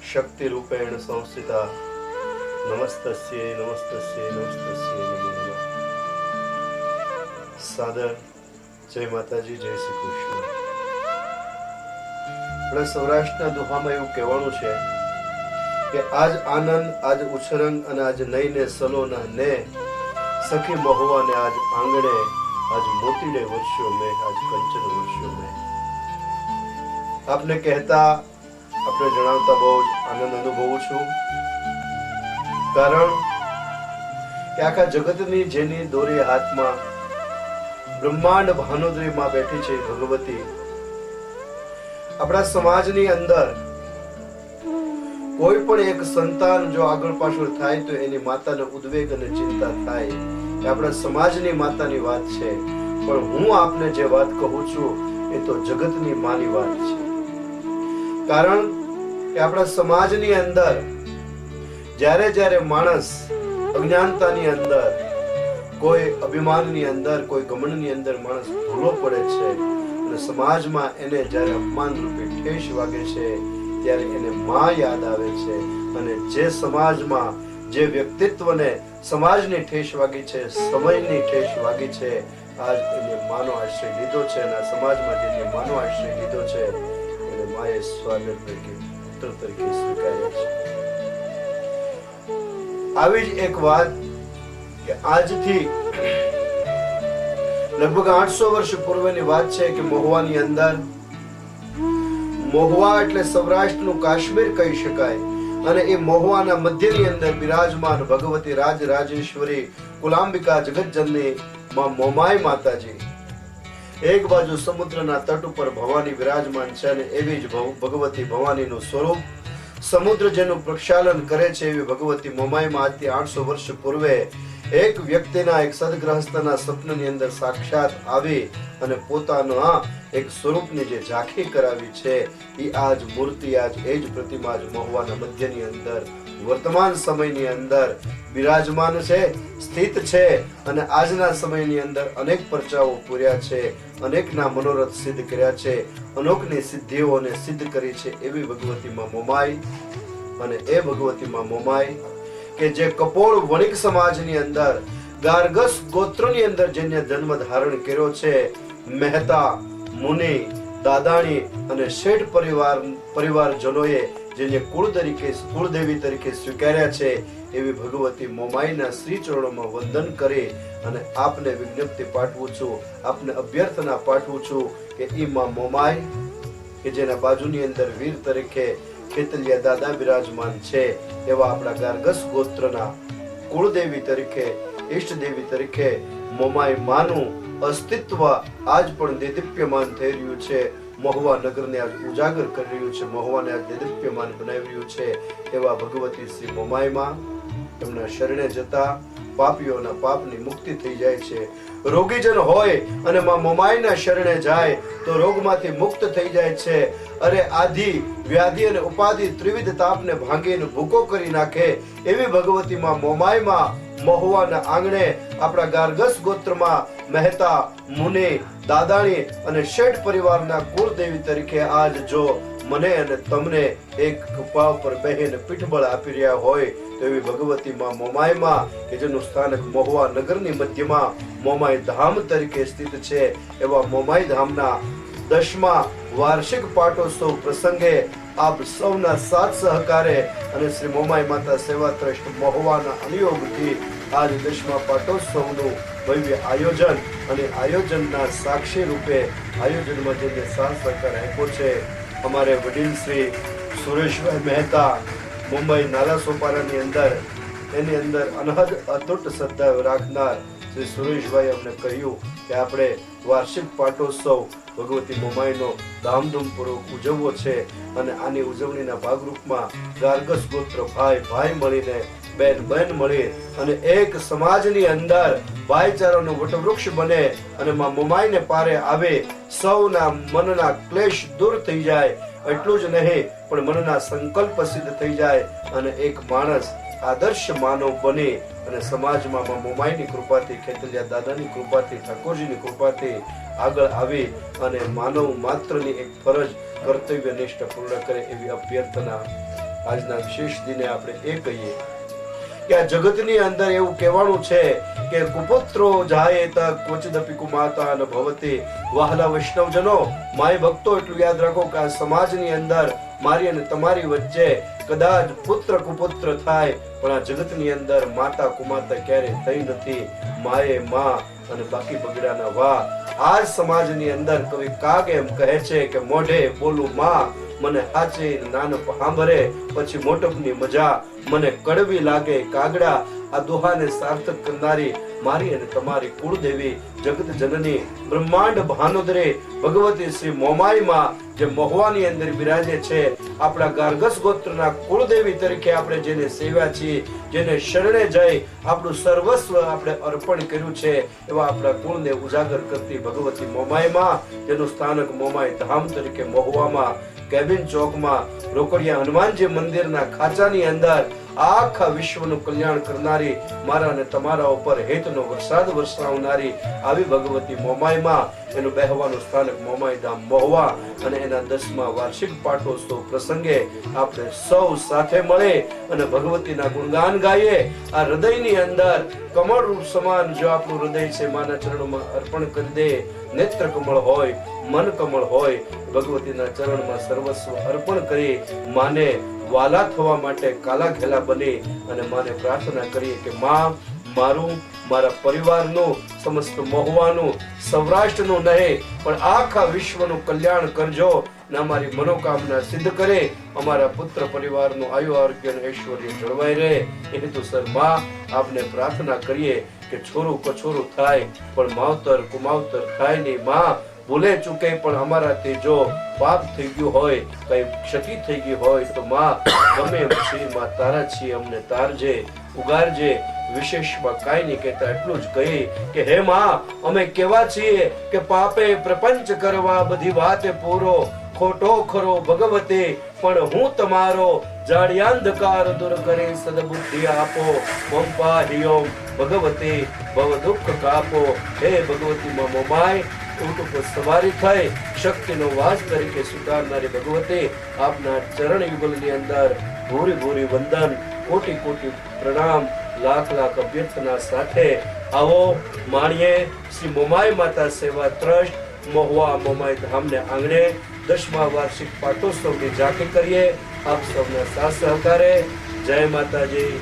शक्ति रूपेण संस्थिता नमस्तस्यै नमस्तस्यै नमस्तस्यै नमो नमः। सादर जय माताजी, जय श्री कृष्ण। આપણે સૌરાષ્ટ્રના દુહામાં એવું કહેવાનું છે કે આજ આનંદ, આજ ઉછરંગ અને આજ નઈ ને સલોના ને સખી મહુવા ને આજ આંગણે, આજ મોતીડે વર્ષો મેં, આજ કંચન વર્ષો મેં। આપને કહેતા, આપણે જણાવતા બહુ જ આનંદ અનુભવું છું, કારણ કે આખા જગતની જેની દોરી હાથમાં બ્રહ્માંડ ભાનોદરી માં બેઠી છે ભગવતી, આપણા સમાજની અંદર કોઈ પણ એક સંતાન જો આગળ પાછળ થાય તો એની માતાને ઉદ્વેગ અને ચિંતા થાય કે આપણા સમાજની માતાની વાત છે, પણ હું આપને જે વાત કહું છું એ તો જગતની માની વાત છે। કારણ કે આપણા સમાજની અંદર જ્યારે જ્યારે માણસ અજ્ઞાનતાની અંદર, કોઈ અભિમાનની અંદર, કોઈ ઘમંડની અંદર માણસ ભૂલો પડે છે અને સમાજમાં એને જ્યારે અપમાન રૂપે ઠેસ વાગે છે ત્યારે એને માં યાદ આવે છે, અને જે સમાજમાં જે વ્યક્તિત્વને સમાજની ઠેસ વાગી છે, સમયની ઠેસ વાગી છે, આજ એને માનો આશ્રય લીધો છે અને સમાજમાં જેને માનો આશ્રય લીધો છે એને માએ સ્વાગત તરીકે, પુત્ર તરીકે સ્વીકાર્યા છે। આવી જ એક વાત કે આજથી લગભગ 800 વર્ષ પૂર્વેની વાત છે કે મહુવાની અંદર, મહુવા એટલે સૌરાષ્ટ્રનું કાશ્મીર કહી શકાય, અને એ મહુવાના મધ્યની અંદર બિરાજમાન ભગવતી રાજ રાજેશ્વરી કુલાંબિકા જગતજનની માં મોમાઈ માતાજી, એક બાજુ સમુદ્રના તટ ઉપર ભવાની વિરાજમાન છે અને એવી જ ભગવતી ભવાનીનું સ્વરૂપ સમુદ્ર જેનું પ્રક્ષાલન કરે છે એવી ભગવતી મોમાઈમાં આજથી 800 વર્ષ પૂર્વે એક વ્યક્તિના, એક સદગ્રહસ્થના સપનની અંદર સાક્ષાત આવી અને પોતાના એક સ્વરૂપની જે ઝાંખી કરાવી છે એ આજ મૂર્તિ, આજ એ જ પ્રતિમા જ મહુવાના મધ્યની અંદર વર્તમાન સમયની અંદર બિરાજમાન છે, સ્થિત છે, અને આજના સમયની અંદર અનેક પરચાઓ પૂર્યા છે, અનેકના મનોરથ સિદ્ધ કર્યા છે, અનોખની સિદ્ધિઓને સિદ્ધ કરી છે એવી ભગવતી માં મોમાઈ। અને એ ભગવતી માં મોમાઈ કે જે કપોળ વણિક સમાજની અંદર ગાર્ગસ ગોત્રની અંદર જેને જન્મ ધારણ કર્યો છે, મહેતા, મુનિ, દાદાણી અને શેઠ પરિવારજનોએ જેને કુળદેવી તરીકે સ્વીકાર્યા છે એવી ભગવતી મોમાઈના શ્રી ચરણોમાં વંદન કરી અને આપને વિજ્ઞપ્તિ પાઠવું છું, આપને અભ્યર્થના પાઠવું છું કે ઈ માં મોમાઈ કે જેના બાજુની અંદર વીર તરીકે ખેતલિયા દાદા બિરાજમાન છે એવા આપણા ગાર્ગસ ગોત્રના કુળદેવી તરીકે, ઈષ્ટદેવી તરીકે મોમાઈ માનું અસ્તિત્વ આજ પણ દેદીપ્યમાન થઈ રહ્યું છે, મહુવા નગરને આજ ઉજાગર કરી રહ્યું છે, મહુવાને આજ દેદીપ્યમાન બનાવી રહ્યું છે એવા ભગવતી શ્રી મોમાઈમાં એમના શરણે જતા પાપીઓના પાપની મુક્તિ થઈ જાય છે। રોગીજન હોય અને માં મોમાઈના શરણે જાય તો રોગમાંથી મુક્ત થઈ જાય છે। અરે આધિ, વ્યાધિ અને ઉપાધિ ત્રિવિધ તાપને ભાંગીને ભૂકો કરી નાખે એવી ભગવતી માં મોમાઈમાં મહુવાના આંગણે આપણા ગાર્ગસ ગોત્રમાં મહેતા, મુનિ, દાદાણી અને શેઠ પરિવારના કુળદેવી તરીકે આજ જો મને અને તમને એક ખભા ઉપર બેહીને પીઠબળ આપી રહ્યા હોય તો એવી ભગવતી માં મોમાઈમાં કે જેનું સ્થાનક મહુવા નગરની મધ્યમાં મોમાઈ ધામ તરીકે સ્થિત છે એવા મોમાઈ ધામના 10મા વાર્ષિક પાટોત્સવ પ્રસંગે આપ સૌના સાથ સહકારે અને શ્રી મોમાઈ માતા સેવા ટ્રસ્ટ મહુવાના અનુયોગથી આજ 10મા પાટોત્સવનું ભવ્ય આયોજન અને આયોજનના સાક્ષી રૂપે આયોજનમાં જેને સાથ સહકાર આપ્યો છે અમારે વડીલ શ્રી સુરેશભાઈ મહેતા, મુંબઈ નાલા સોપારાની અંદર, એની અંદર અનહદ અતૂટ શ્રદ્ધા રાખનાર શ્રી સુરેશભાઈ અમને કહ્યું કે આપણે વાર્ષિક પાટોત્સવ ભગવતી મોમાઈનો ધામધૂમપૂર્વક ઉજવવો છે અને આની ઉજવણીના ભાગરૂપમાં ગાર્ગસ ગોત્ર ભાઈ મળીને, બેન મળી અને એક સમાજની અંદર ભાઈચારાનું વટવૃક્ષ બને અને માં મોમાઈને પારે આવે, સૌના મનના ક્લેશ દૂર થઈ જાય, એટલું જ નહીં પણ મનના સંકલ્પ સિદ્ધ થઈ જાય અને એક માણસ આદર્શ માનવ બને અને સમાજમાં માં મોમાઈની કૃપાથી, ખેતલિયા દાદાની કૃપાથી, ઠાકોરજીની કૃપાથી આગળ આવી અને માનવ માત્રની એક ફરજ કર્તવ્યનિષ્ઠ પૂર્ણ કરે એવી અભ્યર્થના આજના વિશેષ દિને આપણે એ કહીએ કે આ જગતની અંદર એવું કહેવાનું છે કે કુપુત્રો જાય ત ક્વચિદપી કુમાતા ન ભવતે. વહાલા વૈષ્ણવજનો, માય ભક્તો, એટલું યાદ રાખો કે આ સમાજની અંદર મારી અને તમારી વચ્ચે કદાચ પુત્ર કુપુત્ર થાય, પણ આ જગતની અંદર માતા કુમાતા ક્યારે થઈ નથી. માએ માં અને બાકી બગડાના વા. આ સમાજની અંદર કવિ કાગ એમ કહે છે કે મોઢે બોલું માં, મને હાચે નાનપ સાંભળે, પછી મોટપની મજા મને કડવી લાગે કાગડા. આ દોહાને સાર્થક કરનારી મારી અને તમારી કુળદેવી જગત જનની બ્રહ્માંડ ભાનોદરે ભગવતી શ્રી મોમાઈ માં જે મહુવાની અંદર બિરાજે છે, આપણા ગાર્ગસ ગોત્રના કુળદેવી તરીકે આપણે જેને સેવ્યા છીએ, જેને શરણે જઈ આપણું સર્વસ્વ આપણે અર્પણ કર્યું છે, એવા આપણા કુળને ઉજાગર કરતી ભગવતી મોમાઈ માં, જેનું સ્થાનક મોમાઈ ધામ તરીકે મહુવામાં કેબિન ચોકમાં રોકડિયા હનુમાનજી મંદિરના ખાંચાની અંદર આખા વિશ્વનું કલ્યાણ કરનારી, મારા અને તમારા ઉપર હેતનો વરસાદ વરસાવનારી આવી ભગવતી મોમાઈ માં, એનું બેહવાનું સ્થાનક મોમાઈ ધામ મહુવા, અને એના 10મા વાર્ષિક પાટોત્સવ પ્રસંગે આપણે સૌ સાથે મળે અને ભગવતીના ગુણગાન ગાઈએ. આ હૃદયની અંદર કમળ રૂપ સમાન જો આપણું હૃદય છે, માના ચરણોમાં અર્પણ કરી દે. નેત્ર કમળ હોય, મન કમળ હોય, ભગવતીના ચરણમાં સર્વસ્વ અર્પણ કરી માને વાલા થવા માટે કાલા ઘેલા બની અને માને પ્રાર્થના કરીએ કે માં, મારું, મારા પરિવારનું, સમસ્ત મહુવાનું, સૌરાષ્ટ્રનું નહીં પણ આખા વિશ્વનું કલ્યાણ કરજો ને અમારી મનોકામના સિદ્ધ કરે. અમારા પુત્ર પરિવારનું આયુ આરોગ્ય અને ઐશ્વર્ય જળવાઈ રહે એ હેતુસર માં આપને પ્રાર્થના કરીએ કે છોરું કછોરું થાય પણ માવતર કુમાવતર થાય નહીં. માં, ભૂલે ચૂકે પણ અમારાથી જો પાપ થઈ ગયું હોય, કઈ ક્ષતિ થઈ ગઈ હોય તો માં ગમે એમ છીએ, માં તારા છીએ, અમને તારજે, ઉગારજે. વિશેષમાં કાંઈ નહીં કહેતા એટલું જ કહી કે હે માં, અમે કેવા છીએ કે પાપે પ્રપંચ કરવા બધી વાતે પૂરો, ખોટો ખરો ભગવતે પણ હું તમારો, જાડ્યાંધકાર દૂર કરી સદબુદ્ધિ આપો, ઓમ પાહિ ઓમ ભગવતે ભવ દુઃખ કાપો. હે ભગવતી માં મોમાઈ, ઊંટ ઉપર સવારી થઈ શક્તિનો વાસ તરીકે સ્વીકારનારી ભગવતી, આપના ચરણ યુગલની અંદર ભૂરી ભૂરી વંદન, કોટી કોટી પ્રણામ, લાખ લાખ અભ્યર્થના સાથે આવો માણીએ શ્રી મોમાઈ માતા સેવા ટ્રસ્ટ મહુવા મોમાઈ ધામને આંગણે 10મા વાર્ષિક પાટોત્સવની ઝાંખી કરીએ. આપ સૌના સાથ સહકારે. જય માતાજી.